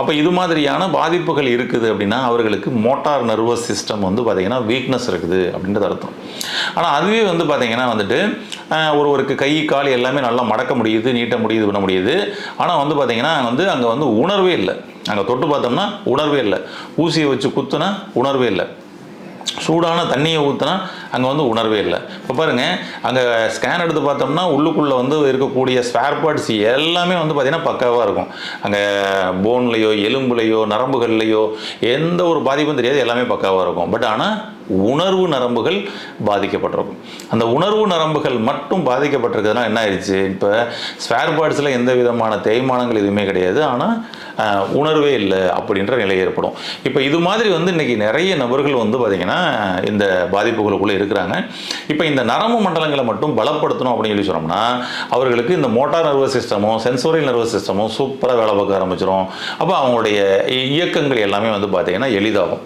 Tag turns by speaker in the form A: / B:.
A: அப்போ இது மாதிரியான பாதிப்புகள் இருக்குது அப்படின்னா அவர்களுக்கு மோட்டார் நர்வஸ் சிஸ்டம் வந்து பார்த்திங்கன்னா வீக்னஸ் இருக்குது அப்படின்றது அர்த்தம். ஆனால் அதுவே வந்து பார்த்திங்கன்னா வந்துட்டு ஒருவருக்கு கை கால் எல்லாமே நல்லா மடக்க முடியுது, நீட்ட முடியுது, பண்ண முடியுது. ஆனால் வந்து பார்த்திங்கன்னா அங்கே வந்து உணர்வே இல்லை. அங்கே தொட்டு பார்த்தோம்னா உணர்வே இல்லை. ஊசியை வச்சு குத்துனா உணர்வே இல்லை. சூடான தண்ணியை ஊற்றினா அங்கே வந்து உணர்வே இல்லை. இப்போ பாருங்கள், அங்கே ஸ்கேன் எடுத்து பார்த்தோம்னா உள்ளுக்குள்ளே வந்து இருக்கக்கூடிய ஸ்பேர் பார்ட்ஸ் எல்லாமே வந்து பார்த்திங்கன்னா பக்காவாக இருக்கும். அங்கே போன்லேயோ எலும்புலையோ நரம்புகள்லையோ எந்த ஒரு பாதிப்பும் தெரியாது, எல்லாமே பக்காவாக இருக்கும். பட் ஆனால் உணர்வு நரம்புகள் பாதிக்கப்பட்டிருக்கும். அந்த உணர்வு நரம்புகள் மட்டும் பாதிக்கப்பட்டிருக்கிறதுனால என்ன ஆயிடுச்சு, இப்போ ஸ்பேர் பார்ட்ஸில் எந்த விதமான தேய்மானங்கள் எதுவுமே கிடையாது, ஆனால் உணர்வே இல்லை அப்படின்ற நிலை ஏற்படும். இப்போ இது மாதிரி வந்து இன்றைக்கி நிறைய நபர்கள் வந்து பார்த்திங்கன்னா இந்த பாதிப்புகளுக்குள்ளே இருக்கிறாங்க. இப்போ இந்த நரம்பு மண்டலங்களை மட்டும் பலப்படுத்தணும் அப்படின்னு சொல்லி சொன்னோம்னா அவர்களுக்கு இந்த மோட்டார் நர்வஸ் சிஸ்டமும் சென்சோரியல் நர்வஸ் சிஸ்டமும் சூப்பராக வேலை பார்க்க ஆரம்பிச்சிடும். அப்போ அவங்களுடைய இயக்கங்கள் எல்லாமே வந்து பார்த்திங்கன்னா எளிதாகும்.